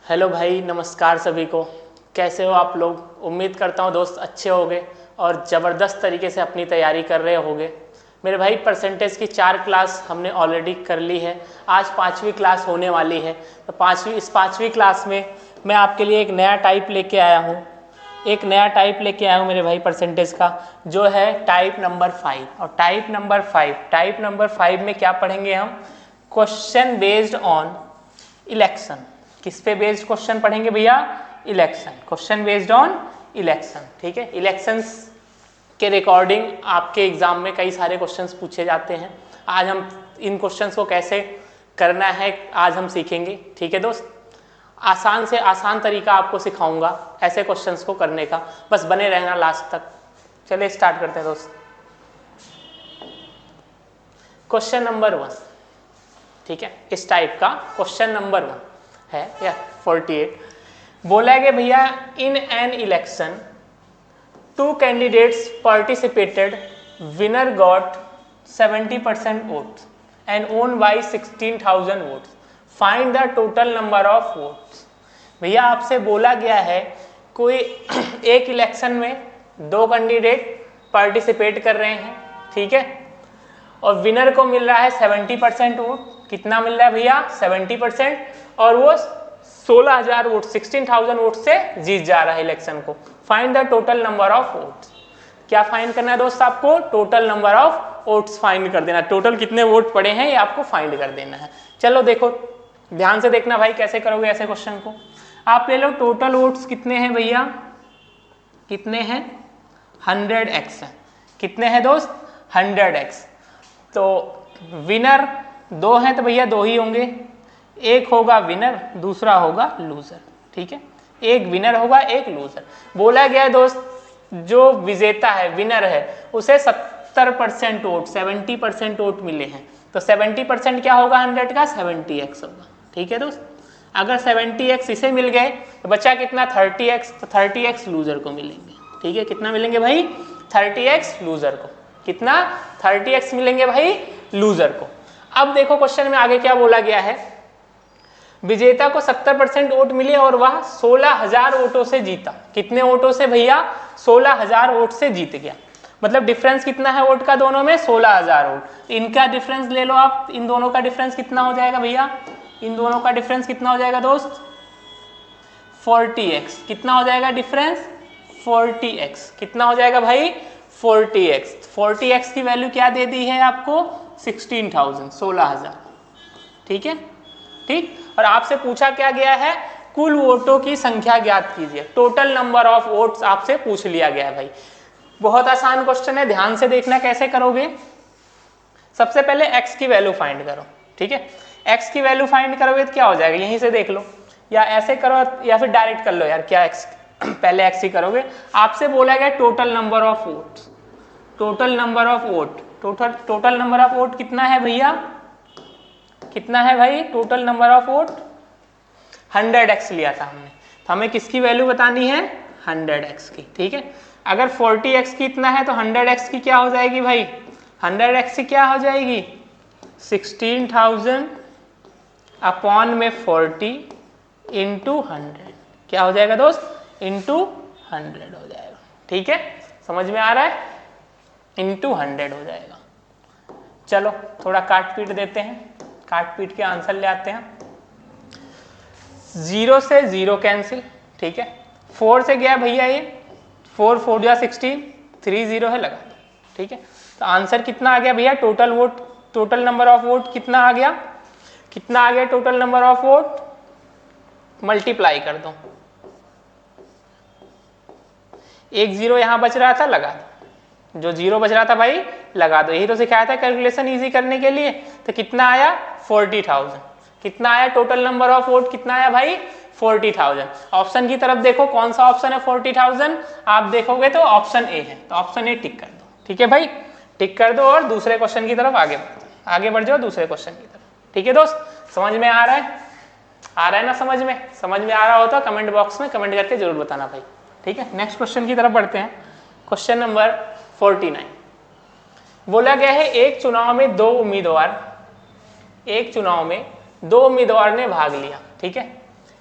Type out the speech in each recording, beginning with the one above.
Hello भाई, नमस्कार सभी को। कैसे हो आप लोग? उम्मीद करता हूँ दोस्त अच्छे होंगे और ज़बरदस्त तरीके से अपनी तैयारी कर रहे होंगे। मेरे भाई परसेंटेज की 4 क्लास हमने ऑलरेडी कर ली है। आज 5वीं क्लास होने वाली है। तो इस पाँचवीं क्लास में मैं आपके लिए एक नया टाइप लेके आया हूँ। मेरे भाई परसेंटेज का, जो है टाइप नंबर 5। और टाइप नंबर 5 में क्या पढ़ेंगे हम? Question based on election. किस पे बेस्ड क्वेश्चन पढ़ेंगे भैया? Election. Question based on election, ठीक है। इलेक्शंस के रिकॉर्डिंग आपके एग्जाम में कई सारे क्वेश्चंस पूछे जाते हैं। आज हम इन क्वेश्चंस को कैसे करना है आज हम सीखेंगे, ठीक है दोस्त। आसान से आसान तरीका आपको सिखाऊंगा ऐसे क्वेश्चंस को करने का, बस बने रहना लास्ट तक। चलिए स्टार्ट करते हैं दोस्त। क्वेश्चन नंबर 1, ठीक है, इस टाइप का क्वेश्चन नंबर 1 है या 48। बोला गया भैया, in an election 2 candidates participated, winner got 70% votes and own by 16,000 votes, find the total number of votes. भैया आपसे बोला गया है कोई एक इलेक्शन में 2 कैंडिडेट पार्टिसिपेट कर रहे हैं, ठीक है, और विनर को मिल रहा है 70% वोट। कितना मिल रहा है भैया? 70%। और वो 16,000 वोट 16,000 वोट से जीत जा रहा है इलेक्शन को। Find the total number of votes. क्या फाइंड करना है दोस्त आपको? Total number of votes find कर देना। टोटल कितने वोट पड़े हैं ये आपको फाइंड कर देना है। चलो देखो, ध्यान से देखना भाई कैसे करोगे ऐसे क्वेश्चन को। आप ले लो टोटल वोट्स कितने हैं भैया? कितने हैं? 100x है। कितने हैं दोस्त? 100x। तो विनर 2 हैं तो भैया 2 ही होंगे। एक होगा विनर, दूसरा होगा लूजर, ठीक है। एक विनर होगा, एक लूजर। बोला गया है दोस्त, जो विजेता है, विनर है, उसे 70% वोट 70% वोट मिले हैं। तो 70% क्या होगा 100 का? 70x होगा, ठीक है दोस्त। अगर 70x इसे मिल गए तो बच्चा कितना? 30x। तो 30x लूजर को मिलेंगे, ठीक है। कितना मिलेंगे भाई? 30x लूजर को। कितना? 30x मिलेंगे भाई लूजर को। अब देखो क्वेश्चन में आगे क्या बोला गया है। विजेता को 70% वोट मिले और वह 16,000 वोटों से जीता। कितने वोटों से भैया? 16,000 वोट से जीत गया। मतलब डिफरेंस कितना है वोट का दोनों में? 16,000 वोट। इनका डिफरेंस ले लो आप। इन दोनों का डिफरेंस कितना हो जाएगा भैया? इन दोनों का डिफरेंस कितना हो जाएगा दोस्त? 40x। कितना हो जाएगा डिफरेंस? 40x। कितना हो जाएगा भाई? 40x। 40x की वैल्यू क्या दे दी है आपको? 16,000, 16,000, ठीक है, ठीक। और आपसे पूछा क्या गया है? कुल वोटों की संख्या ज्ञात कीजिए। टोटल नंबर ऑफ वोट्स आपसे पूछ लिया गया है भाई। बहुत आसान क्वेश्चन है, ध्यान से देखना कैसे करोगे। सबसे पहले x की वैल्यू फाइंड करो, ठीक है। x की वैल्यू फाइंड करोगे तो क्या हो जाएगा? यहीं से देख लो, या ऐसे करो या फिर डायरेक्ट कर लो यार। क्या x पहले x ही करोगे। आपसे बोला गया total number of vote. Total number of vote, total number of vote कितना है भैया? कितना है भाई total number of vote? 100x लिया था हमने, तो हमें किसकी वैल्यू बतानी है? 100x की, ठीक है। अगर 40x की इतना है तो 100x की क्या हो जाएगी भाई? 100x की क्या हो जाएगी? 16,000 अपॉन में 40 इंटू 100। क्या हो जाएगा दोस्त? इंटू 100 हो जाएगा, ठीक है। समझ में आ रहा है? इंटू 100 हो जाएगा। चलो थोड़ा काट पीट देते हैं, काट पीट के आंसर ले आते हैं। 0 से 0 कैंसिल, ठीक है। 4 से गया भैया ये, 4 4 जा 16, 3 0 है, लगा दो, ठीक है। तो आंसर कितना आ गया भैया? Total vote, total number of vote कितना आ गया? कितना आ गया total number of vote? Multiply कर दो। 1 0 यहां बच रहा था, लगा दो। जो 0 बच रहा था भाई लगा दो। यही तो सिखाया था कैलकुलेशन इजी करने के लिए। तो कितना आया? 40,000। कितना आया टोटल नंबर ऑफ वोट? कितना आया भाई? 40,000। ऑप्शन की तरफ देखो, कौन सा ऑप्शन है 40,000? आप देखोगे तो ऑप्शन ए है, तो ऑप्शन ए टिक कर दो, ठीक है भाई, टिक कर दो। और दूसरे क्वेश्चन की तरफ आगे बढ़ जाओ, दूसरे क्वेश्चन की तरफ, ठीक है दोस्त। समझ में आ रहा है? आ रहा है ना समझ में? समझ में आ रहा हो तो कमेंट बॉक्स में कमेंट करके जरूर बताना भाई, ठीक है। नेक्स्ट क्वेश्चन की तरफ बढ़ते हैं। Question number 49। बोला गया है एक चुनाव में दो उम्मीदवार ने भाग लिया, ठीक है।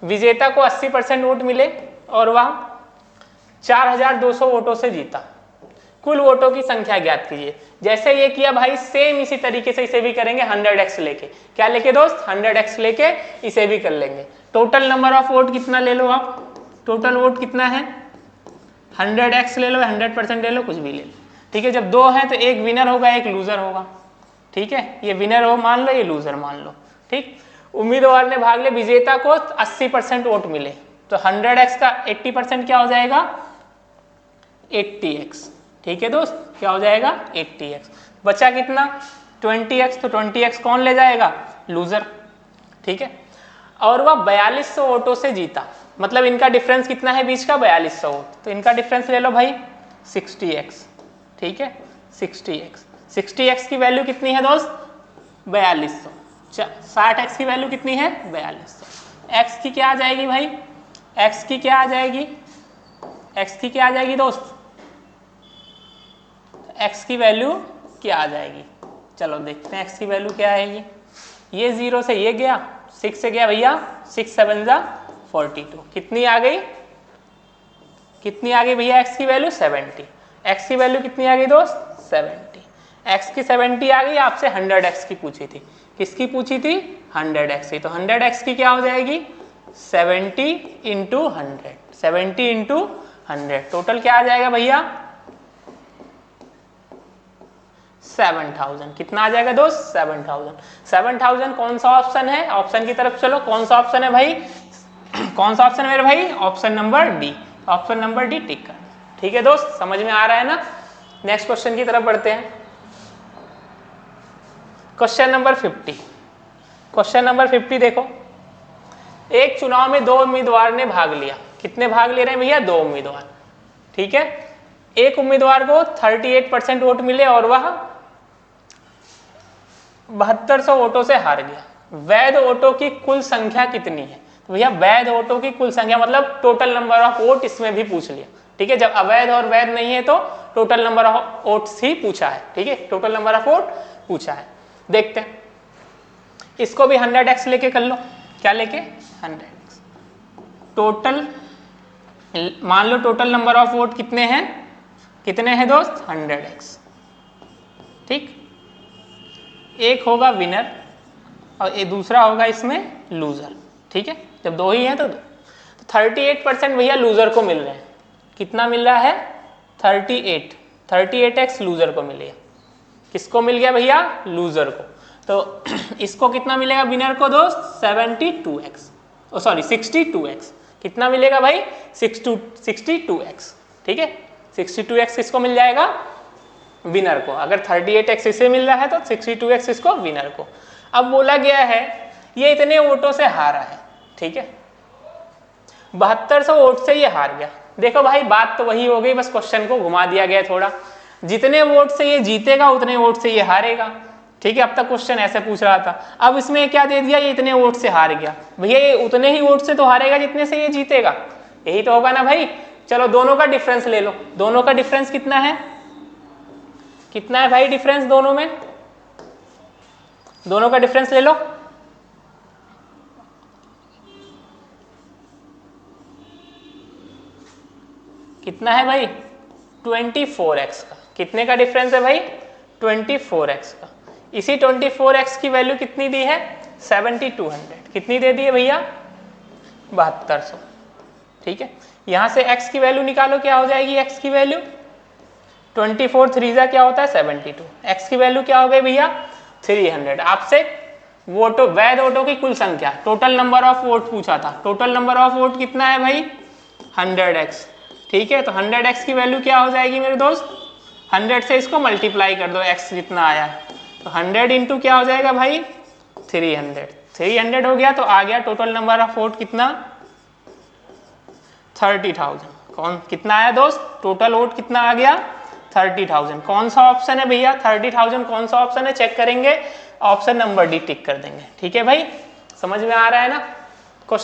विजेता को 80% वोट मिले और वह 4200 वोटों से जीता। कुल वोटों की संख्या ज्ञात कीजिए। जैसे ये किया भाई, सेम इसी तरीके से इसे भी करेंगे 100x लेके। क्या लेके दोस्त? 100x लेके इसे भी कर लेंगे। टोटल नंबर ऑफ वोट कितना ले लो आप, टोटल वोट कितना है? 100x ले लो, 100% ले लो, कुछ भी ले लो, ठीक है। जब दो हैं तो एक विनर होगा, एक लूजर होगा, ठीक है। ये विनर हो मान लो, ये लूजर मान लो, ठीक। उम्मीदवार ने भाग लिया, विजेता को 80% वोट मिले, तो 100x का 80% क्या हो जाएगा? 80x, ठीक है दोस्त, क्या हो जाएगा? 80x। बचा कितना? 20x, तो 20x कौन ले जाएगा? लूजर, ठीक है। और वह 4200 वोटों से जीता, मतलब इनका डिफरेंस कितना है बीच का? 4200 वोट, तो इनका डिफरेंस ले लो भाई 60x, ठीक है। 60x की वैल्यू कितनी है दोस्त? 4200। 60x की वैल्यू कितनी है? 4200। x की क्या आ जाएगी भाई? x की क्या आ जाएगी? x की क्या आ जाएगी दोस्त? x की वैल्यू क्या आ जाएगी? चलो देखते हैं x की वैल्यू क्या आएगी। ये 0 से ये गया, 6 से गया भैया 6 7 जा 42, कितनी आ गई? कितनी आ गई भैया x की वैल्यू? 70। x की वैल्यू कितनी आ गई दोस्त? 70। x की 70 आ गई, आपसे 100x की पूछी थी। किसकी पूछी थी? 100x की। तो 100x की क्या हो जाएगी? 70 इंटू 100, 70 इंटू 100, टोटल क्या आ जाएगा भैया? 7000। कितना आ जाएगा दोस्त? 7000। 7000 कौन सा ऑप्शन है? ऑप्शन की तरफ चलो, कौन सा ऑप्शन है भाई? कौन सा ऑप्शन है मेरे भाई? Option number D. Option number D tick कर, ठीक है दोस्त, समझ में आ रहा है ना। नेक्स्ट क्वेश्चन की तरफ बढ़ते हैं। Question number 50। क्वेश्चन नंबर 50 देखो, एक चुनाव में 2 उम्मीदवार ने भाग लिया। कितने भाग ले रहे हैं भैया? 2 उम्मीदवार, ठीक है। एक उम्मीदवार को 38% वोट मिले और वह 7200 वोटों से हार गया। वैध वोटों की कुल संख्या कितनी है? तो भैया वैध वोटों की कुल संख्या मतलब टोटल नंबर ऑफ वोट इसमें भी पूछ लिया, ठीक है। जब अवैध और वैध नहीं है तो टोटल नंबर ऑफ वोट्स ही पूछा है, ठीक है, टोटल नंबर ऑफ वोट पूछा है। देखते हैं, इसको भी 100x लेके कर लो। क्या लेके? 100x। टोटल मान लो टोटल नंबर ऑफ वोट कितने हैं? कितने हैं दोस्त? 100x, ठीक। एक होगा विनर और एक दूसरा होगा इसमें लूजर, ठीक है। जब दो ही हैं तो 38% भैया लूजर को मिल रहे हैं। कितना मिल रहा है? 38x लूजर को मिलेगा। किसको मिल गया भैया? लूजर को। तो इसको कितना मिलेगा विनर को दोस्त? 72x, ओ सॉरी 62x। कितना मिलेगा भाई? 62x, ठीक है। 62x किसको मिल जाएगा? विनर को। अगर 38x इसे मिल रहा है तो 62x इसको विनर को। अब बोला गया है ये इतने वोटों से हारा है, ठीक है, 7200 वोट से ये हार गया। देखो भाई बात तो वही हो गई, बस क्वेश्चन को घुमा दिया गया थोड़ा। जितने वोट से ये जीतेगा उतने वोट से ये हारेगा, ठीक है। अब तक क्वेश्चन ऐसे पूछ रहा था, अब इसमें क्या दे दिया? ये इतने वोट से हार गया। भैया ये उतने ही वोट से तो हारेगा जितने से ये जीतेगा, यही तो होगा ना भाई। चलो दोनों का डिफरेंस ले लो। दोनों का डिफरेंस कितना है? कितना है भाई डिफरेंस दोनों में? दोनों का डिफरेंस ले लो। कितना है भाई? 24x का। कितने का डिफरेंस है भाई? 24x का। इसी 24x की वैल्यू कितनी दी है? 7200। कितनी दे दी है भैया? 7200, ठीक है। यहां से x की वैल्यू निकालो, क्या हो जाएगी x की वैल्यू? 24 3 जा क्या होता है? 72। x की वैल्यू क्या हो गई भैया? 300। आपसे वोटों, वैध वोटों की कुल संख्या, टोटल नंबर ऑफ वोट पूछा था। टोटल नंबर ऑफ वोट कितना है भाई? 100x, ठीक है। तो 100x की वैल्यू क्या हो जाएगी मेरे दोस्त? 100 से इसको मल्टीप्लाई कर दो, x जितना आया, तो 100 इंटू क्या हो जाएगा भाई? 300। 300 हो गया तो आ गया टोटल नंबर ऑफ वोट कितना? 30,000। कौन कितना आया दोस्त? टोटल वोट कितना आ गया? 30,000। कौन सा ऑप्शन है भैया? 30,000 कौन सा ऑप्शन है? चेक करेंगे, ऑप्शन नंबर डी टिक कर देंगे, ठीक है भाई। समझ में आ रहा है ना।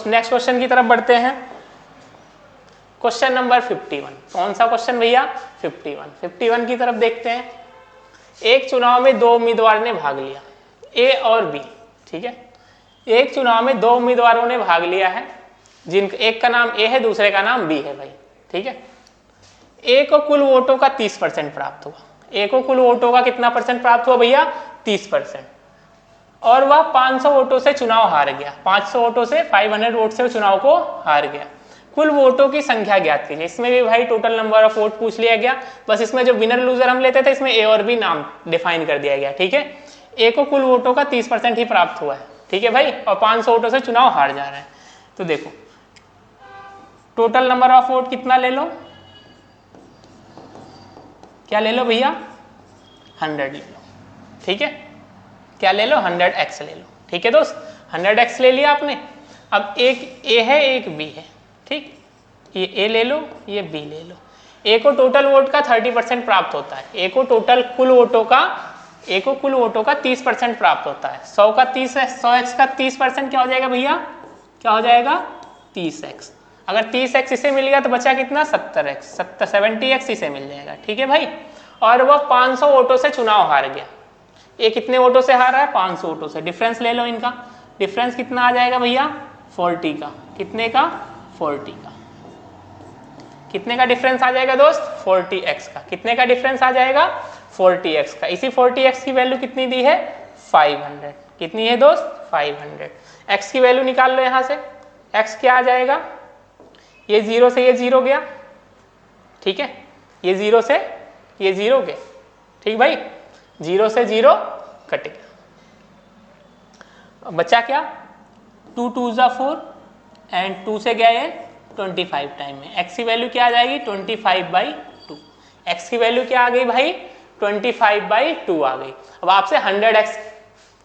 नेक्स्ट क्वेश्चन की तरफ बढ़ते हैं। Question number 51। कौन सा क्वेश्चन भैया? 51 की तरफ देखते हैं। एक चुनाव में 2 उम्मीदवार ने भाग लिया, ए और बी, ठीक है। एक चुनाव में 2 उम्मीदवारों ने भाग लिया है। जिन एक का नाम ए है, दूसरे का नाम बी है भाई, ठीक है। ए को कुल वोटों का 30% प्राप्त हुआ। ए को कुल वोटों का कितना परसेंट प्राप्त हुआ भैया? 30%। और वह 500 वोटों से चुनाव हार गया। 500 वोटों से, 500 वोट से वो चुनाव को हार गया। कुल वोटों की संख्या ज्ञात कीजिए। इसमें भी भाई टोटल नंबर ऑफ वोट पूछ लिया गया, बस इसमें जो विनर लूजर हम लेते थे इसमें ए और बी नाम डिफाइन कर दिया गया, ठीक है। ए को कुल वोटों का 30% ही प्राप्त हुआ है, ठीक है भाई, और 500 वोटों से चुनाव हार जा रहा है। तो देखो टोटल नंबर ऑफ वोट कितना ले लो, क्या ले लो भैया? 100 ले लो, ठीक है। क्या ले लो? 100x ले लो, ठीक है दोस्त। 100x ले लिया आपने। अब एक ए है, एक बी है, ठीक। ये ए ले लो, ये बी ले लो। ए को टोटल वोट का 30% प्राप्त होता है। ए को टोटल कुल वोटों का, ए को कुल वोटों का 30% प्राप्त होता है। 100 का 30 है, 100x का 30% क्या हो जाएगा भैया? क्या हो जाएगा? 30x। अगर 30x इसे मिल गया तो बचा कितना? 70x। 70x इसे मिल जाएगा, ठीक है भाई। और वह 500 वोटों से चुनाव हार गया। ये कितने वोटों से हारा है? 500 वोटों से। डिफरेंस ले लो इनका। डिफरेंस कितना आ जाएगा भैया? 40 का। कितने का? 40 का। कितने का डिफरेंस आ जाएगा दोस्त? 40x का। कितने का डिफरेंस आ जाएगा? 40x का। इसी 40x की वैल्यू कितनी दी है? 500। कितनी है दोस्त? 500। x की वैल्यू निकाल लो यहां से। x क्या आ जाएगा? ये 0 से ये 0 गया, ठीक है। ये 0 से ये 0 गया, ठीक भाई। 0 से 0 कट गया, बचा क्या? 2 2 ज़ा 4 एंड 2 से गया ये 25 टाइम में। x की वैल्यू क्या आ जाएगी? 25/2। x की वैल्यू क्या आ गई भाई? 25/2 आ गई। अब आपसे 100x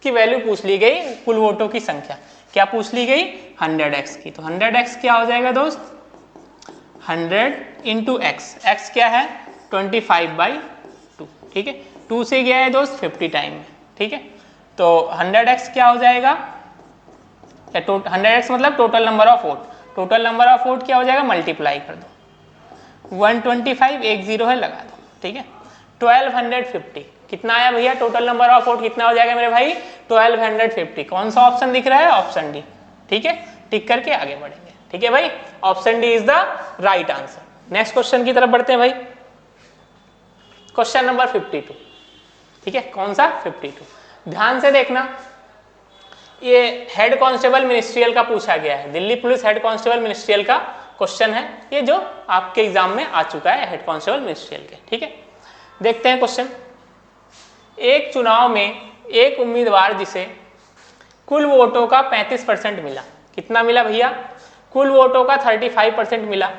की वैल्यू पूछ ली गई, कुल वोटों की संख्या क्या पूछ ली गई? 100x की। तो 100x क्या हो जाएगा दोस्त? 100 इंटू x। x क्या है? 25/2, ठीक है। 2 से गया है दोस्त 50 टाइम में, ठीक है। तो 100x क्या हो जाएगा? 100x मतलब total number of vote. Total number of vote क्या हो जाएगा? मल्टीप्लाई कर दो। 125 एक 0 है, लगा दो, ठीक है। 1250 कितना आया भैया? टोटल नंबर ऑफ वोट कितना हो जाएगा मेरे भाई? 1250। कौन सा ऑप्शन दिख रहा है? ऑप्शन डी, ठीक है। टिक करके आगे बढ़ेंगे, ठीक है भाई। Option D is the right answer. Next question की तरफ बढ़ते हैं भाई। क्वेश्चन नंबर 52, ठीक है। कौन सा? 52। ध्यान से देखना, ये हेड कांस्टेबल मिनिस्ट्रियल का पूछा गया है। Delhi police head constable ministerial का क्वेश्चन है ये, जो आपके एग्जाम में आ चुका है हेड कांस्टेबल मिनिस्ट्रियल के, ठीक है। देखते हैं क्वेश्चन। एक चुनाव में एक उम्मीदवार जिसे कुल वोटों का 35% मिला, कितना मिला भैया? कुल वोटों का 35% मिला,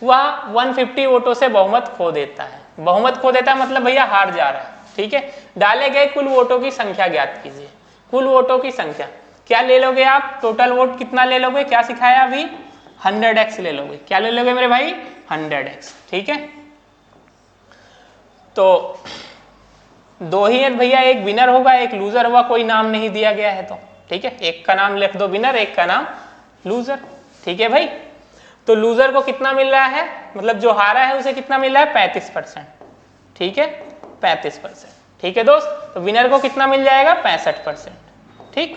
वह 150 वोटों से बहुमत खो देता है। बहुमत खो देता है मतलब भैया हार जा रहा है, ठीक है। डाले गए कुल वोटों की संख्या ज्ञात कीजिए। कुल वोटों की संख्या क्या ले लोगे आप? टोटल वोट कितना ले लोगे? क्या सिखाया अभी? 100x ले लोगे। क्या ले लोगे मेरे भाई? 100x, ठीक है। तो दो ही है भैया, एक विनर होगा एक लूजर होगा, कोई नाम नहीं दिया गया है तो, ठीक है। एक का नाम लिख दो विनर, एक का नाम लूजर, ठीक है भाई। तो लूजर को कितना मिल रहा है? मतलब जो हारा है उसे कितना मिल रहा है? 35%, ठीक है। 35%, ठीक है दोस्त। तो विनर को कितना मिल जाएगा? 65%, ठीक।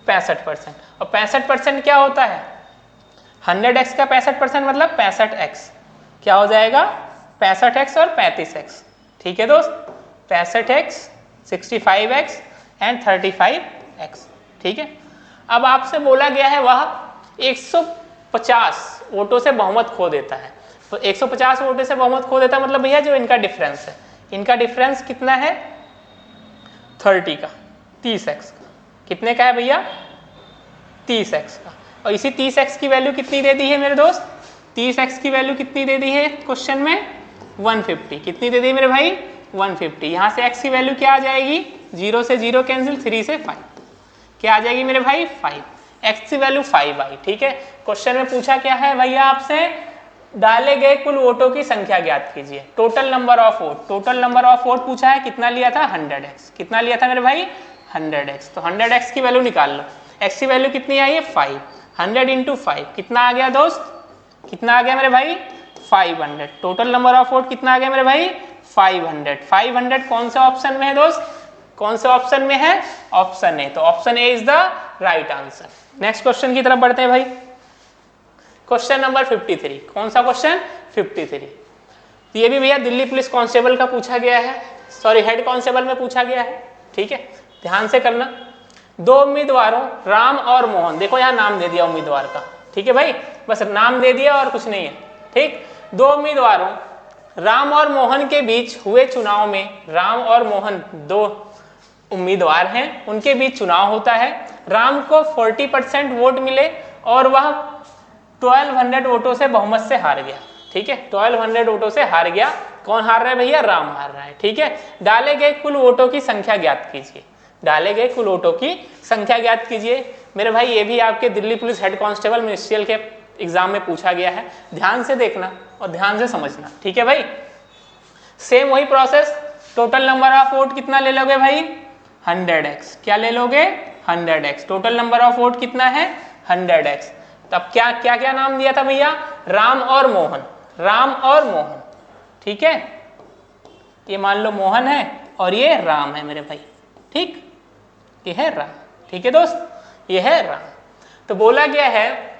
65%। और 65% क्या होता है? 100x का 65% मतलब 65x। क्या हो जाएगा? 65x और 35x, ठीक है दोस्त। 65x, 65x एंड 35x, ठीक है। अब आपसे बोला गया है वह 150 वोटों से बहुमत खो देता है। तो 150 वोटों से बहुमत खो देता है मतलब भैया जो इनका डिफरेंस है, इनका डिफरेंस कितना है? 30 का, 30x का। कितने का है भैया? 30x का। और इसी 30x की वैल्यू कितनी दे दी है मेरे दोस्त? 30x की वैल्यू कितनी दे दी है क्वेश्चन में? 150। कितनी दे दी मेरे भाई? 150। यहाँ से x की वैल्यू क्या आ जाएगी? 0 से 0 कैंसिल, 3 से 5। क्या आ जाएगी मेरे भाई? 5। x की वैल्यू 5 आई, ठीक है। क्वेश्चन में पूछा क्या है भैया आपसे? डाले गए कुल वोटों की संख्या ज्ञात कीजिए। Total number of vote, total number of vote पूछा है, कितना लिया था? 100x। कितना लिया था मेरे भाई? 100x। तो 100x की वैल्यू निकाल लो। x की वैल्यू कितनी आई है? 5। 100 इंटू 5 कितना आ गया दोस्त? कितना आ गया मेरे भाई? 500। टोटल नंबर ऑफ वोट कितना आ गया मेरे भाई? 500। 500 कौन से ऑप्शन में है दोस्त? कौन से ऑप्शन में है? Option A. तो option A is the right answer. Next question की तरफ बढ़ते हैं भाई। क्वेश्चन नंबर 53, कौन सा क्वेश्चन? 53। ये भी भैया दिल्ली पुलिस कांस्टेबल का पूछा गया है, सॉरी हेड कांस्टेबल में पूछा गया है, ठीक है, ध्यान से करना। दो उम्मीदवारों राम और मोहन, देखो यहाँ नाम दे दिया उम्मीदवार का, ठीक है भाई, बस नाम दे दिया और कुछ नहीं है, ठीक। दो उम्मीदवारों राम और मोहन के बीच हुए चुनाव में, राम और मोहन दो उम्मीदवार हैं, उनके बीच चुनाव होता है। राम को 40% वोट मिले और वह 1200 वोटों से बहुमत से हार गया, ठीक है, 1200 वोटों से हार गया। कौन हार रहा है भैया? राम हार रहा है, ठीक है। डाले गए कुल वोटों की संख्या ज्ञात कीजिए, डाले गए कुल वोटों की संख्या ज्ञात कीजिए। मेरे भाई ये भी आपके Delhi police head constable ministerial के एग्जाम में पूछा गया है, ध्यान से देखना और ध्यान से समझना, ठीक है भाई। सेम वही process, total number of vote कितना ले लोगे भाई? 100x। क्या ले लोगे? 100x। Total number of vote कितना है? 100x। तब क्या क्या क्या नाम दिया था भैया? राम और मोहन, राम और मोहन, ठीक है। ये मान लो मोहन है और ये राम है मेरे भाई, ठीक, ये है राम, ठीक है दोस्त, ये है राम। तो बोला गया है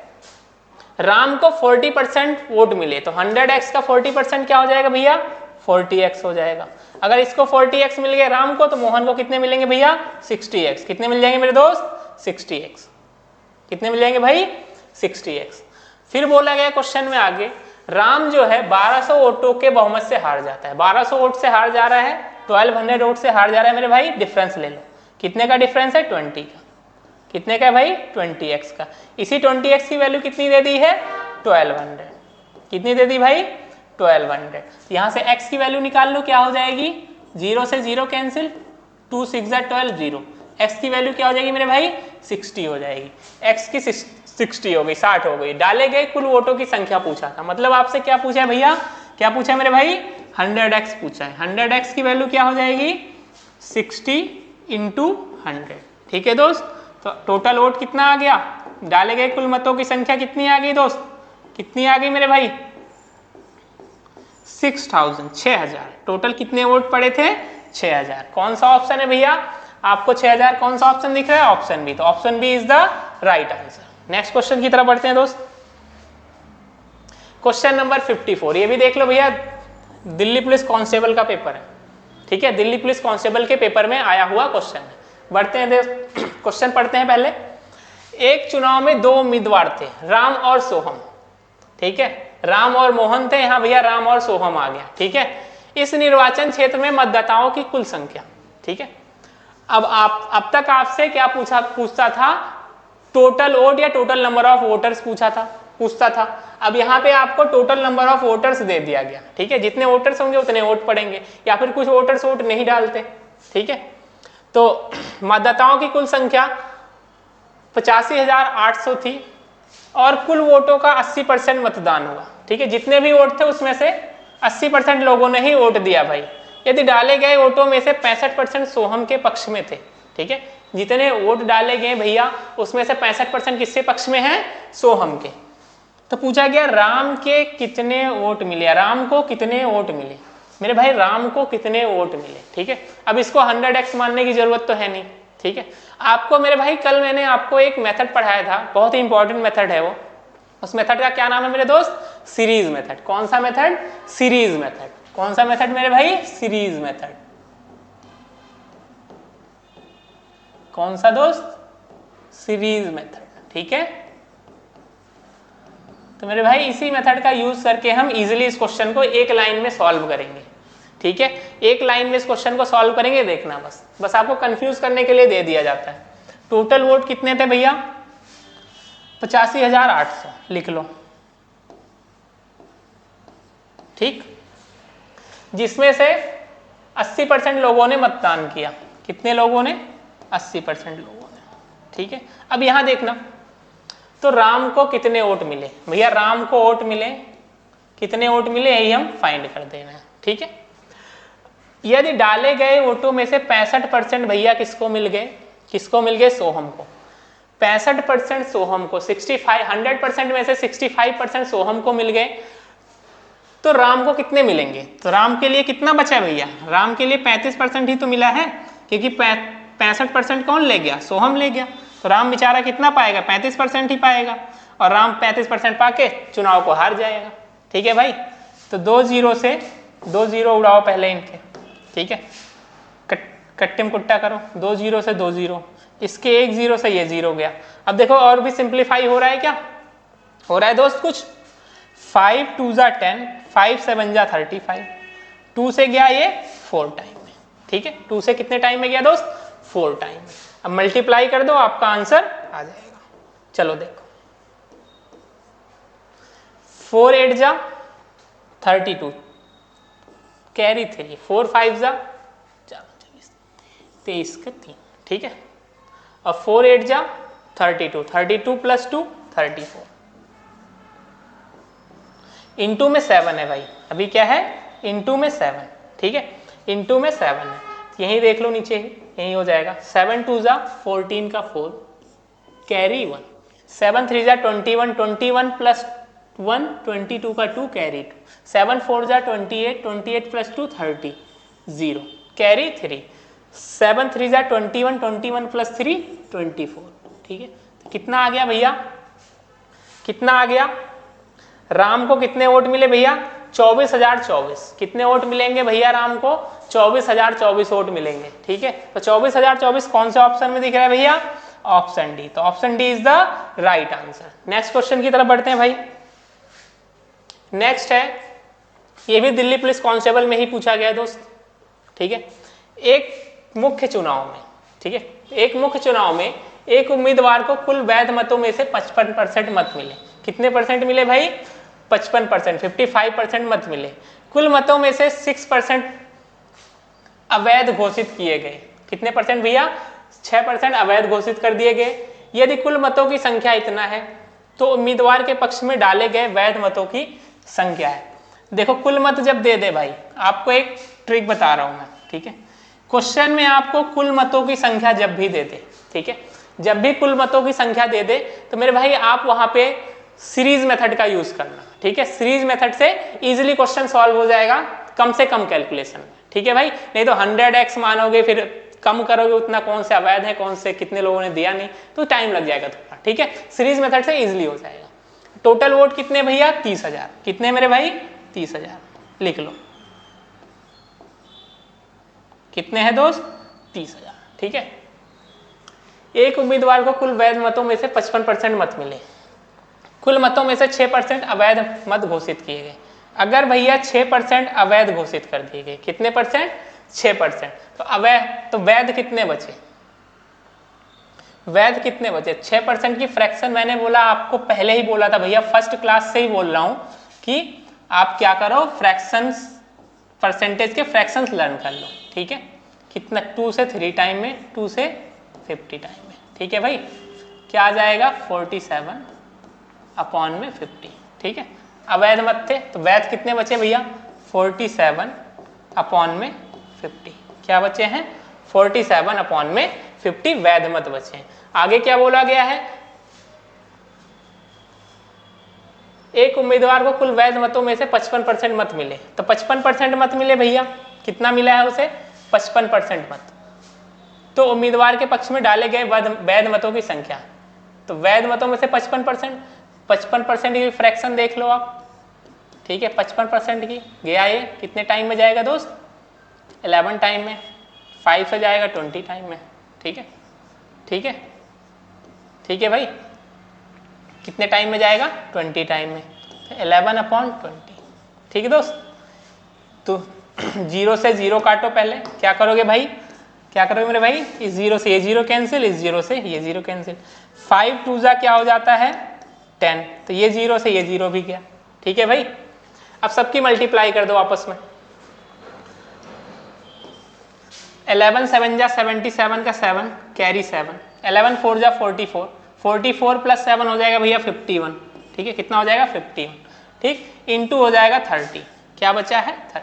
राम को 40% वोट मिले, तो 100x का 40% क्या हो जाएगा भैया? 40x हो जाएगा। अगर इसको 40x मिल गए राम को, तो मोहन को कितने मिलेंगे भैया? 60x। कितने मिल जाएंगे मेरे दोस्त? 60x। कितने मिल जाएंगे भाई? 60x। फिर बोला गया क्वेश्चन में आगे, राम जो है 1200 वोटों के बहुमत से हार जाता है, 1200 वोट से हार जा रहा है, 1200 वोट से हार जा रहा है मेरे भाई। डिफरेंस ले लो, कितने का डिफरेंस है? 20 का। कितने का है भाई? 20x का। इसी 20x की वैल्यू कितनी दे दी है? 1200। कितनी दे दी भाई? 1200। यहाँ से x की वैल्यू निकाल लो, क्या हो जाएगी? 0 से 0 कैंसिल, 2 6 12 0। x की वैल्यू क्या हो जाएगी मेरे भाई? 60 हो जाएगी। x की 60 हो गई, 60 हो गई। डाले गए कुल वोटों की संख्या पूछा था, मतलब आपसे क्या पूछा है भैया? क्या पूछा है मेरे भाई? 100x पूछा है। 100x की वैल्यू क्या हो जाएगी? 60 × 100, ठीक है दोस्त। तो टोटल वोट कितना आ गया? डाले गए कुल मतों की संख्या कितनी आ गई दोस्त? कितनी आ गई मेरे भाई? 6000, 6000। टोटल कितने वोट पड़े थे? 6000। कौन सा ऑप्शन है भैया? आपको 6000 कौन सा ऑप्शन दिख रहा है? Option B. तो option B is the right answer. Next question की तरफ बढ़ते हैं दोस्त। क्वेश्चन नंबर 54, ये भी देख लो भैया, दिल्ली पुलिस कांस्टेबल का पेपर है, ठीक है, दिल्ली पुलिस कांस्टेबल के पेपर में आया हुआ क्वेश्चन है। बढ़ते हैं क्वेश्चन पढ़ते हैं पहले। एक चुनाव में दो उम्मीदवार थे, राम और सोहम, ठीक है, राम और मोहन थे, यहाँ भैया राम और सोहम आ गया, ठीक है। इस निर्वाचन क्षेत्र में मतदाताओं की कुल संख्या, ठीक है। अब तक आपसे क्या पूछता था? टोटल वोट या टोटल नंबर ऑफ वोटर्स पूछता था। अब यहाँ पे आपको टोटल नंबर ऑफ वोटर्स दे दिया गया, ठीक है, जितने वोटर्स होंगे उतने वोट पड़ेंगे, या फिर कुछ वोटर्स वोट नहीं डालते, ठीक है। तो मतदाताओं की कुल संख्या 85,800 थी और कुल वोटों का 80% मतदान हुआ, ठीक है। जितने भी वोट थे उसमें से 80% लोगों ने ही वोट दिया भाई। यदि डाले गए वोटों में से 65% सोहम के पक्ष में थे, ठीक है, जितने वोट डाले गए भैया उसमें से 65% किसके पक्ष में है? सोहम के। तो पूछा गया राम के कितने वोट मिले, राम को कितने वोट मिले मेरे भाई, राम को कितने वोट मिले, ठीक है। अब इसको 100x मानने की जरूरत तो है नहीं, ठीक है। आपको मेरे भाई कल मैंने आपको एक मेथड पढ़ाया था, बहुत ही इंपॉर्टेंट मेथड है वो। उस मेथड का क्या नाम है मेरे दोस्त? Series method. कौन सा मेथड? Series method. कौन सा मेथड मेरे भाई? Series method. कौन सा दोस्त? सीरीज मेथड, ठीक है। तो मेरे भाई इसी मेथड का यूज करके हम इजीली इस क्वेश्चन को एक लाइन में सॉल्व करेंगे, ठीक है। एक लाइन में इस क्वेश्चन को सॉल्व करेंगे, देखना बस आपको कंफ्यूज करने के लिए दे दिया जाता है। टोटल वोट कितने थे भैया? 85,800 लिख लो, ठीक, जिसमें से 80% लोगों ने मतदान किया। कितने लोगों ने? 80% लोगों ने, ठीक है। अब यहां देखना, तो राम को कितने वोट मिले भैया? राम को वोट मिले, कितने वोट मिले यही हम फाइंड कर देना है, ठीक है। यदि डाले गए वोटों में से 65% भैया किसको मिल गए? किसको मिल गए? सोहम को। 65% सोहम को, 100% में से 65% सोहम को मिल गए, तो राम को कितने मिलेंगे? तो राम के लिए कितना बचा भैया? राम के लिए 35% ही तो मिला है, क्योंकि 65% कौन ले गया? सोहम ले गया। तो राम बेचारा कितना पाएगा? 35% ही पाएगा। और राम 35% पाके चुनाव को हार जाएगा। ठीक है भाई, तो 2 0 से 2 0 उड़ाओ पहले इनके। ठीक है, कट्टिम कुट्टा करो, 2 0 से 2 0, इसके 1 0 से ये 0 गया। अब देखो और भी सिंप्लीफाई हो रहा है, क्या हो रहा है दोस्त कुछ, 5 2 जा 10, 5 7 जा 35, 2 से गया ये 4 टाइम में। ठीक है, 2 से कितने टाइम में गया दोस्त, 4 टाइम में। अब मल्टीप्लाई कर दो, आपका आंसर आ जाएगा। चलो देखो, 4 8 जा 32, कैरी 3, 4 5 जा 23 का 3। ठीक है, और 4 8 जा 32, 32 प्लस 2 34, इंटू में 7 है भाई, अभी क्या है इंटू में 7। ठीक है, इंटू में 7 है, यही देख लो नीचे ही, यही हो जाएगा। 7 2 जा 14 का 4, कैरी 1, 7 3 जा 21, 21 प्लस 1 22 का 2, कैरी 2, 7 4 जा 28, 28 प्लस 2 30, 0, कैरी 3, 7 3 जा 21, 21 प्लस 3 24। ठीक है, तो कितना आ गया भैया, कितना आ गया, राम को कितने वोट मिले भैया, 24,024। कितने वोट मिलेंगे भैया राम को, 24,024 वोट मिलेंगे। ठीक है, तो 24,024 कौन से ऑप्शन में दिख रहा है भैया, ऑप्शन डी। तो option D is the right answer. Next question की तरफ बढ़ते हैं भाई। नेक्स्ट है, ये भी दिल्ली पुलिस कांस्टेबल में ही पूछा गया है दोस्त। ठीक है, एक मुख्य चुनाव में, ठीक है, एक मुख्य चुनाव में एक उम्मीदवार को कुल वैध मतों में से 55% मत मिले। कितने परसेंट मिले भाई, 55%, 55% मत मिले। कुल मतों में से 6% अवैध घोषित किए गए। कितने परसेंट भैया, 6% अवैध घोषित कर दिए गए। यदि कुल मतों की संख्या इतना है तो उम्मीदवार के पक्ष में डाले गए वैध मतों की संख्या है। देखो कुल मत जब दे दे भाई, आपको एक ट्रिक बता रहा हूं मैं। ठीक है, क्वेश्चन में आपको कुल मतों की संख्या जब भी दे दे, ठीक है, जब भी कुल मतों की संख्या दे दे तो मेरे भाई आप वहां पे सीरीज मेथड का यूज करना। ठीक है, सीरीज मेथड से इजीली क्वेश्चन सॉल्व हो जाएगा कम से कम कैलकुलेशन में। ठीक है भाई, नहीं तो 100x मानोगे, फिर कम करोगे उतना कौन से अवैध है, कौन से कितने लोगों ने दिया नहीं, तो टाइम लग जाएगा थोड़ा। ठीक है, सीरीज मेथड से इजीली हो जाएगा। टोटल वोट कितने भैया, 30,000। कितने मेरे भाई, 30,000। लिख लो कितने हैं दोस्त, 30,000। ठीक है, एक उम्मीदवार को कुल वैध मतों में से 55% मत मिले, कुल मतों में से 6% अवैध मत घोषित किए गए। अगर भैया 6% अवैध घोषित कर दिए गए, कितने परसेंट, 6%, तो अवैध, तो वैध कितने बचे, वैध कितने बचे, 6% की फ्रैक्शन। मैंने बोला आपको पहले ही बोला था भैया, फर्स्ट क्लास से ही बोल रहा हूं कि आप क्या करो, फ्रैक्शंस, परसेंटेज के फ्रैक्शंस लर्न कर लो। ठीक है, कितना, 2 से 3 टाइम में, 2 से 50 टाइम में। ठीक है भाई, क्या आ जाएगा, 47 अपॉन में 50। ठीक है, अवैध मत थे तो वैध कितने बचे भैया, 47 अपॉन में 50। क्या बचे हैं, 47 अपॉन में 50 वैध मत बचे हैं। आगे क्या बोला गया है, एक उम्मीदवार को कुल वैध मतों में से 55% मत मिले, तो 55% मत मिले भैया, कितना मिला है उसे, 55% मत। तो उम्मीदवार के पक्ष में डाले गए वैध मतों की संख्या, तो वैध मतों में से 55%, 55% की फ्रैक्शन देख लो आप। ठीक है, 55% की गया, ये कितने टाइम में जाएगा दोस्त, 11 टाइम में। 5 से जाएगा 20 टाइम में। ठीक है, ठीक है, ठीक है भाई, कितने टाइम में जाएगा, 20 टाइम में, 11 अपॉन 20। ठीक है दोस्त, तो 0 से 0 काटो पहले, क्या करोगे भाई, क्या करोगे मेरे भाई, इस 0 से ये 0 कैंसिल, इस 0 से ये 0 कैंसिल, 5 2 जा क्या हो जाता है, 10, तो ये 0 से ये 0 भी गया। ठीक है भाई, अब सबकी मल्टीप्लाई कर दो आपस में, 11 7 जा 77 का 7, कैरी 7, 11 4 जा 44, 44 प्लस 7 हो जाएगा भैया 51। ठीक है, कितना हो जाएगा, 51। ठीक, इंटू हो जाएगा 30, क्या बचा है, 30,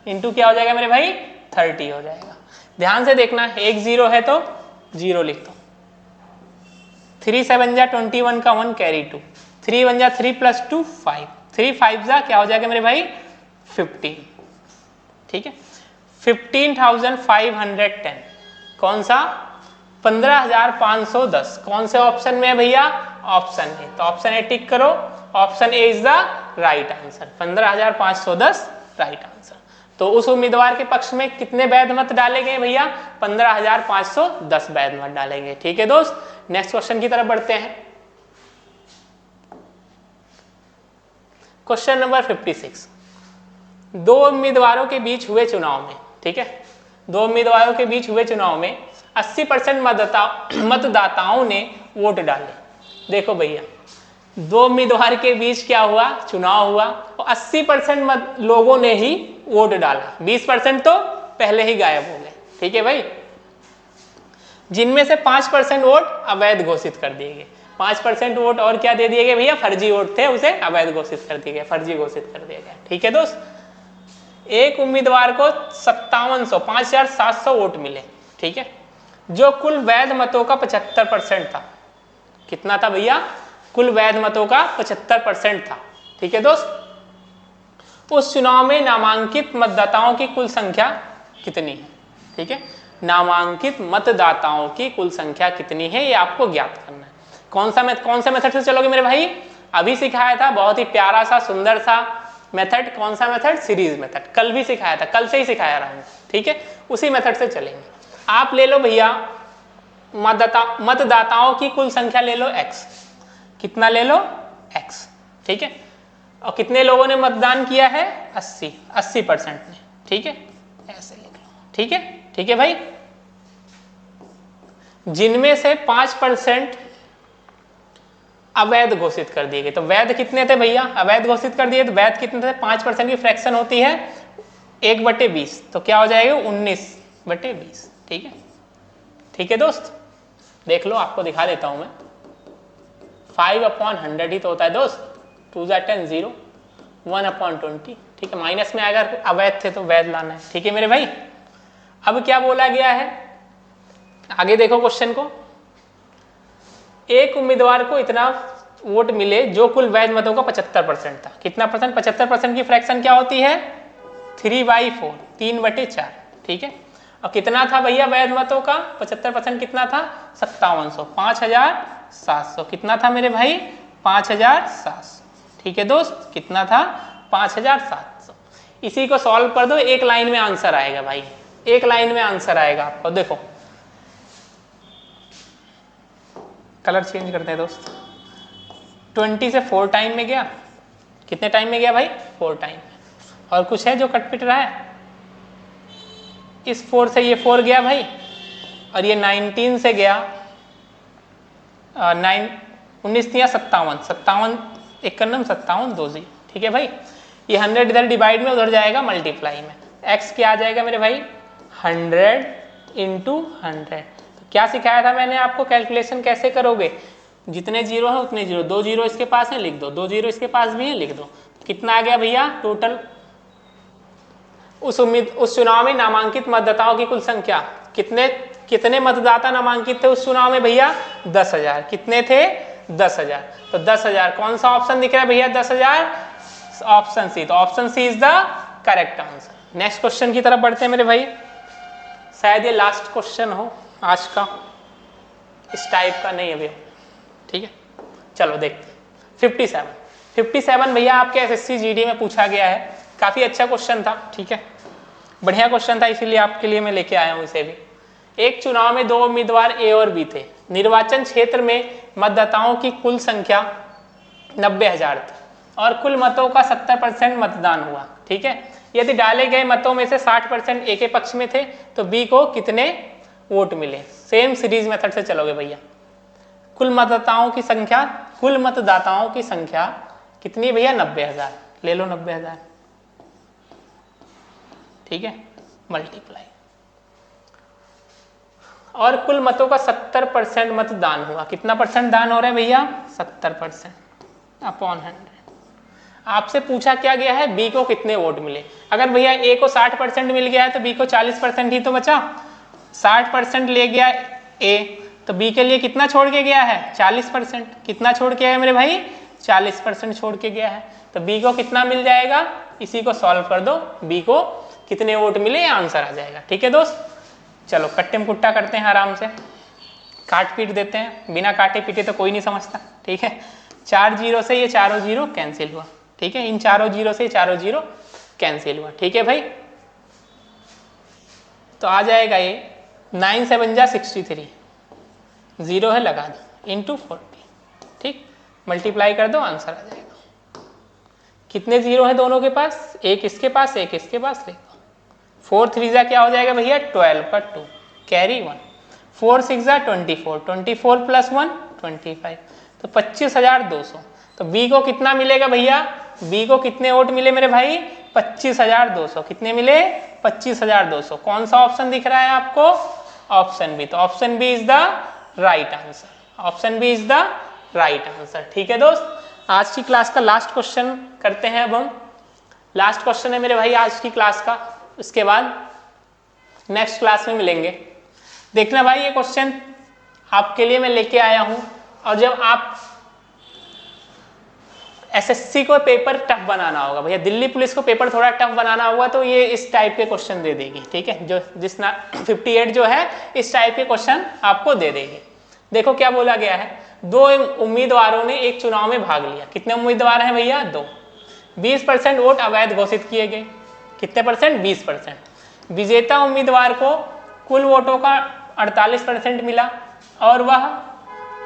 इंटू क्या हो जाएगा मेरे भाई, 30 हो जाएगा। ध्यान से देखना, एक 0 है तो 0 लिख दो, 3 7 जा 21 का 1, कैरी 2, 3 1 जा 3 प्लस 2 5, 3 5 जा क्या हो जाएगा मेरे भाई, 15। ठीक है, 15,510, कौन सा, 15,510, कौन से ऑप्शन में है भैया, ऑप्शन ए। तो ऑप्शन ए टिक करो, option A is the right answer, 15,510 right answer. तो उस उम्मीदवार के पक्ष में कितने वैध मत डाले गए भैया? 15,510 वैध मत डालेंगे। ठीक है दोस्त, नेक्स्ट क्वेश्चन की तरफ बढ़ते हैं। Question number 56। दो उम्मीदवारों के बीच हुए चुनाव में, ठीक है, दो उम्मीदवारों के बीच हुए चुनाव में 80% मतदाताओं ने वोट डाले। देखो भैया, दो उम्मीदवार के बीच क्या हुआ? चुनाव हुआ और 80% लोगों ने ही वोट डाला, 20% तो पहले ही गायब हो गए। ठीक है भाई, जिनमें से 5% वोट अवैध घोषित कर दिए गए। 5% वोट और क्या दे दिए गए भैया? फर्जी वोट थे, उसे अवैध घोषित कर दिए गए, फर्जी घोषित कर दिए गए। ठीक है दोस्त, एक उम्मीदवार को 5700 वोट मिले। ठीक है, जो कुल वैध मतों का 75% था। कितना था भैया? कुल वैध मतों का 75% था। ठीक है दोस्त, उस चुनाव में नामांकित मतदाताओं की कुल संख्या कितनी है? ठीक है, नामांकित मतदाताओं की कुल संख्या कितनी है, ये आपको ज्ञात करना है। कौन से मेथड से चलोगे मेरे भाई? अभी सिखाया था बहुत ही प्यारा सा सुंदर सा मेथड। कौन सा मेथड? Series method. कल भी सिखाया था, कल से ही सिखाया रहा हूं। ठीक है, उसी मेथड से चलेंगे। आप ले लो भैया मतदाताओं की कुल संख्या ले लो x। कितना ले लो? x। ठीक है, और कितने लोगों ने मतदान किया है? 80% ने। ठीक है, ऐसे लिख लो। ठीक है, ठीक है भाई, जिनमें से 5% अवैध घोषित कर दिए गए। तो वैध कितने थे भैया? अवैध घोषित कर दिए तो वैध कितने थे? 5% की फ्रैक्शन होती है 1/20, तो क्या हो जाएगा? 19/20। ठीक है, ठीक है दोस्त, देख लो, आपको दिखा देता हूं मैं। 5/100 ही तो होता है दोस्त। 2 × 10 0, 1/20। ठीक है, माइनस में अगर अवैध थे तो वैध लाना है। ठीक है मेरे भाई, अब क्या बोला गया है आगे देखो क्वेश्चन को। एक उम्मीदवार को इतना वोट मिले जो कुल वैध मतों का 75% था। कितना परसेंट? 75% की फ्रैक्शन क्या होती है? 3/4, 3/4। ठीक है, और कितना था भैया वैध मतों का? 75% कितना था? 5700, 5700। कितना था मेरे भाई? 5700। ठीक है दोस्त, कितना था? 5700। इसी को सॉल्व कर दो, एक लाइन में आंसर आएगा भाई, एक लाइन में आंसर आएगा आपको। देखो, कलर चेंज करते हैं दोस्त। 20 से 4 टाइम में गया। कितने टाइम में गया भाई? 4 टाइम। और कुछ है जो कट पिट रहा है? इस 4 से ये 4 गया भाई, और ये 19 से गया 19 या 57, 57 2 0। ठीक है भाई, ये 100 इधर डिवाइड में, उधर जाएगा मल्टीप्लाई में। x क्या आ जाएगा मेरे भाई? 100 × 100। तो क्या सिखाया था मैंने आपको? कैलकुलेशन कैसे करोगे? जितने जीरो है उतने जीरो, 2 जीरो इसके पास है लिख दो, 2 जीरो इसके पास भी है लिख दो। कितना आ गया भैया टोटल? उस चुनाव में नामांकित मतदाताओं की कुल संख्या, कितने मतदाता नामांकित थे उस चुनाव में भैया? 10,000। कितने थे? 10,000। तो 10,000 कौन सा ऑप्शन दिख रहा है भैया? 10,000, ऑप्शन सी। तो option C is the correct answer. Next question की तरफ बढ़ते हैं मेरे भाई, शायद ये लास्ट क्वेश्चन हो आज का, इस टाइप का नहीं अभी। ठीक है, चलो देखते हैं। 57 भैया आपके एसएससी जीडी में पूछा गया है, काफी अच्छा क्वेश्चन था। ठीक है, बढ़िया क्वेश्चन था, इसीलिए आपके लिए मैं लेके आया हूं इसे भी। एक चुनाव में 2 उम्मीदवार ए और बी थे। निर्वाचन क्षेत्र में मतदाताओं की कुल संख्या 90,000 थी और कुल मतों का 70% मतदान हुआ। ठीक है, यदि डाले गए मतों में से 60% ए के पक्ष में थे तो बी को कितने वोट मिले? सेम सीरीज मेथड से चलोगे भैया। कुल मतदाताओं की संख्या कितनी भैया? 90,000। ले लो 90,000। ठीक है, मल्टीप्लाई, और कुल मतों का 70% मतदान हुआ। कितना परसेंट दान हो रहा है भैया? 70% अपॉन 100। आपसे पूछा क्या गया है? बी को कितने वोट मिले। अगर भैया ए को 60% मिल गया है तो बी को 40% ही तो बचा। 60% ले गया ए, तो बी के लिए कितना छोड़ के गया है? 40%। कितना छोड़ के गया मेरे भाई? 40% छोड़ के गया है। तो बी को कितना मिल जाएगा? इसी को सॉल्व कर दो, बी को कितने वोट मिले आंसर आ जाएगा। ठीक है दोस्त, चलो कट्टे कुट्टा करते हैं आराम से, काट पीट देते हैं। बिना काटे पीटे तो कोई नहीं समझता। ठीक है, 4 जीरो से ये चारों जीरो कैंसिल हुआ, ठीक है, इन चारों जीरो से चारों जीरो कैंसिल हुआ, ठीक है भाई। तो आ जाएगा ये 9 7 जा 63, जीरो है लगा दो, इंटू 40, ठीक, मल्टीप्लाई कर दो, आंसर आ जाएगा। कितने जीरो है दोनों के पास, एक इसके पास एक इसके पास, लिख दो। 4 3 जा क्या हो जाएगा भैया 12 का 2, कैरी 1, 4 6 जा 24, 24 प्लस 1 25, तो 25,200। तो बी को कितना मिलेगा भैया, बी को कितने वोट मिले मेरे भाई, 25,200। कितने मिले, 25,200। कौन सा ऑप्शन दिख रहा है आपको, ऑप्शन बी। तो option B is the right answer, option B is the right answer, ठीक है दोस्त। आज की क्लास का लास्ट क्वेश्चन करते हैं अब हम, लास्ट क्वेश्चन है मेरे भाई आज की क्लास का, उसके बाद नेक्स्ट क्लास में मिलेंगे। देखना भाई ये क्वेश्चन आपके लिए मैं लेके आया हूं, और जब आप एसएससी को पेपर टफ बनाना होगा भैया, दिल्ली पुलिस को पेपर थोड़ा टफ बनाना होगा, तो ये इस टाइप के क्वेश्चन दे देगी, ठीक है, जो जिस 58 जो है इस टाइप के क्वेश्चन आपको दे देगी। देखो क्या बोला गया है, 2 उम्मीदवारों ने एक चुनाव में भाग लिया। कितने उम्मीदवार हैं भैया, 2। 20% वोट अवैध घोषित किए गए। कितने परसेंट, 20%। विजेता उम्मीदवार को कुल वोटों का 48% मिला और वह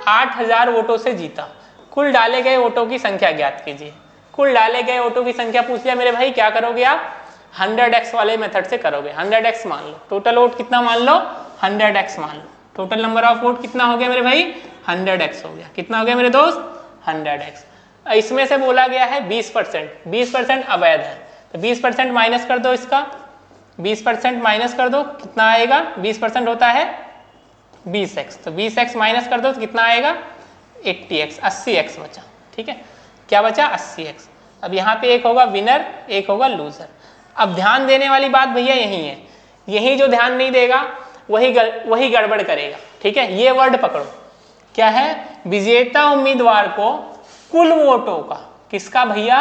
8,000 वोटों से जीता। कुल डाले गए वोटों की संख्या ज्ञात कीजिए। कुल डाले गए वोटों की संख्या पूछ लिया मेरे भाई, क्या करोगे आप, 100x वाले मेथड से करोगे। 100x मान लो, टोटल वोट कितना मान लो, 100x मान लो। टोटल नंबर ऑफ वोट कितना हो गया मेरे भाई, 100x हो गया। कितना हो गया मेरे दोस्त, 100x। इसमें से बोला गया है 20%, 20% अवैध है, तो 20% माइनस कर दो इसका, 20% माइनस कर दो, कितना आएगा, 20% होता है 20x, तो 20x माइनस कर दो तो कितना आएगा, 80x, 80x बचा, ठीक है, क्या बचा, 80x। अब यहाँ पे एक होगा विनर, एक होगा लूजर। अब ध्यान देने वाली बात भैया यही है, यही जो ध्यान नहीं देगा वही गड़बड़ करेगा, ठीक है। ये वर्ड पकड़ो, क्या है, विजेता उम्मीदवार को कुल वोटों का, किसका भैया,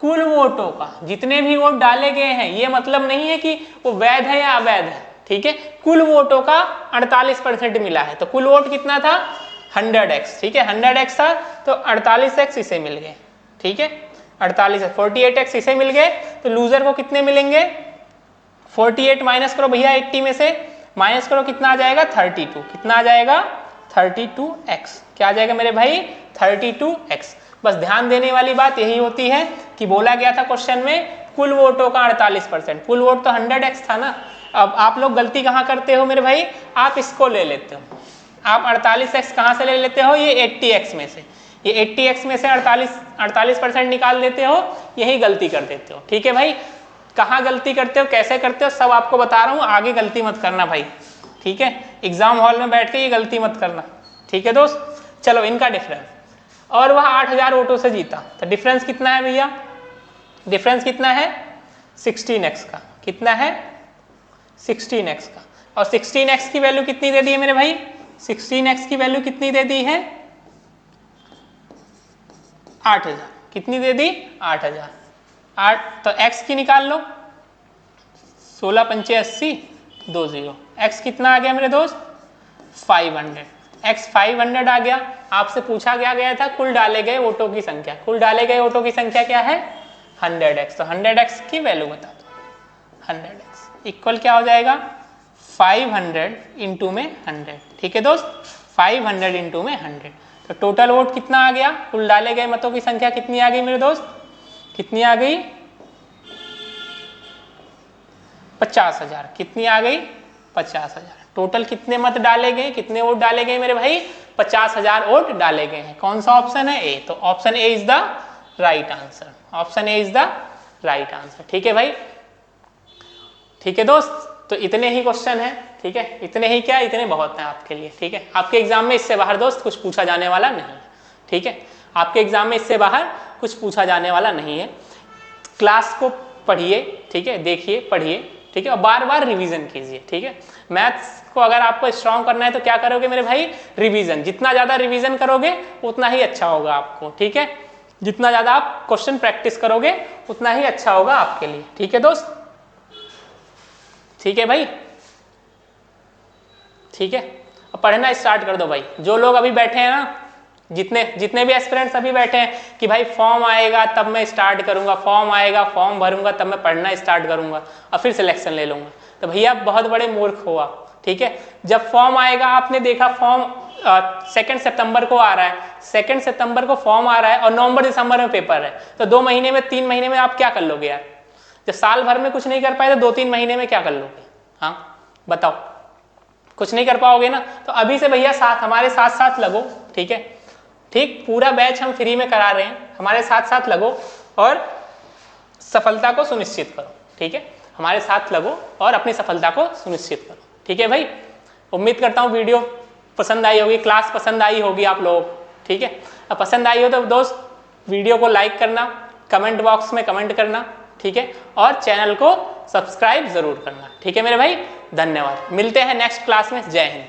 कुल वोटों का, जितने भी वोट डाले गए हैं, ये मतलब नहीं है कि वो वैध है या अवैध है, ठीक है, कुल वोटों का 48% मिला है। तो कुल वोट कितना था, 100x, ठीक है, 100x था, तो 48x इसे मिल गए, ठीक है, 48x इसे मिल गए। तो लूजर को कितने मिलेंगे, 48 माइनस करो भैया 80 में से, माइनस करो कितना आ जाएगा, 32। कितना आ जाएगा, 32x। क्या आ जाएगा मेरे भाई, 32x। बस ध्यान देने वाली बात यही होती है कि बोला गया था क्वेश्चन में कुल वोटों का 48%, कुल वोट तो 100x था ना। अब आप लोग गलती कहाँ करते हो मेरे भाई, आप इसको ले लेते हो, आप 48x कहाँ से ले लेते हो, ये 80x में से, ये 80x में से 48% निकाल देते हो, यही गलती कर देते हो, ठीक है भाई। कहाँ गलती करते हो, कैसे करते हो, सब आपको बता रहा हूँ, आगे गलती मत करना भाई, ठीक है, एग्जाम हॉल में बैठ के ये गलती मत करना, ठीक है दोस्त। चलो इनका डिफरेंस, और वह 8,000 वोटों से जीता, तो डिफरेंस कितना है भैया, डिफरेंस कितना है, 16x का। कितना है, 16x का। और 16x की वैल्यू कितनी दे दी है मेरे भाई, 16x की वैल्यू कितनी दे दी है, 8,000। कितनी दे दी, 8,000। 8 तो x की निकाल लो, 16 पंचे 80, 20। x कितना आ गया मेरे दोस्त, 500। x 500 आ गया। आपसे पूछा गया था कुल डाले गए वोटों की संख्या, कुल डाले गए वोटों की संख्या क्या है, 100x। तो 100x की वैल्यू बता दो, 100x इक्वल क्या हो जाएगा, 500 इंटू में 100, ठीक है दोस्त, 500 इंटू में 100। तो टोटल वोट कितना आ गया, कुल डाले गए मतों की संख्या कितनी आ गई मेरे दोस्त, कितनी आ गई, 50,000। कितनी आ गई, 50,000। टोटल कितने मत डाले गए, कितने वोट डाले गए मेरे भाई, 50,000 वोट डाले गए हैं। कौन सा ऑप्शन है, ए। तो option A is the right answer, option A is the right answer, ठीक है भाई, ठीक है दोस्त। तो इतने ही क्वेश्चन है, ठीक है, इतने ही क्या, इतने बहुत हैं आपके लिए, ठीक है। आपके एग्जाम में इससे बाहर दोस्त कुछ पूछा जाने वाला नहीं है, ठीक है, आपके एग्जाम में इससे बाहर कुछ पूछा जाने वाला नहीं है। क्लास को पढ़िए, ठीक है, देखिए, पढ़िए, ठीक है, और बार बार रिवीजन कीजिए, ठीक है। मैथ्स को अगर आपको स्ट्रॉन्ग करना है तो क्या करोगे मेरे भाई, रिवीजन। जितना ज़्यादा रिवीजन करोगे उतना ही अच्छा होगा आपको, ठीक है, जितना ज़्यादा आप क्वेश्चन प्रैक्टिस करोगे उतना ही अच्छा होगा आपके लिए, ठीक है दोस्त, ठीक है भाई, ठीक है। अब पढ़ना स्टार्ट कर दो भाई, जो लोग अभी बैठे हैं ना जितने भी एस्पिरेंट्स अभी बैठे हैं कि भाई फॉर्म आएगा तब मैं स्टार्ट करूंगा, फॉर्म आएगा फॉर्म भरूंगा तब मैं पढ़ना स्टार्ट करूंगा और फिर सिलेक्शन ले लूंगा, तो भैया बहुत बड़े मूर्ख हुआ। ठीक है, जब फॉर्म आएगा, आपने देखा फॉर्म 2 सितंबर को आ रहा है, 2 सितंबर को फॉर्म आ रहा है और नवंबर दिसंबर में पेपर है, तो 2 महीने में 3 महीने में आप क्या कर लोगे यार? जब साल भर में कुछ नहीं कर पाए तो 2-3 महीने में क्या कर लोगे? हाँ बताओ, कुछ नहीं कर पाओगे ना। तो अभी से भैया हमारे साथ साथ लगो। ठीक है, ठीक, पूरा बैच हम फ्री में करा रहे हैं, हमारे साथ साथ लगो और सफलता को सुनिश्चित करो। ठीक है, हमारे साथ लगो और अपनी सफलता को सुनिश्चित करो। ठीक है भाई, उम्मीद करता हूँ वीडियो पसंद आई होगी, क्लास पसंद आई होगी आप लोग। ठीक है, अब पसंद आई हो तो दोस्त वीडियो को लाइक करना, कमेंट बॉक्स में कमेंट करना। ठीक है, और चैनल को सब्सक्राइब जरूर करना। ठीक है मेरे भाई, धन्यवाद, मिलते हैं नेक्स्ट क्लास में। जय हिंद।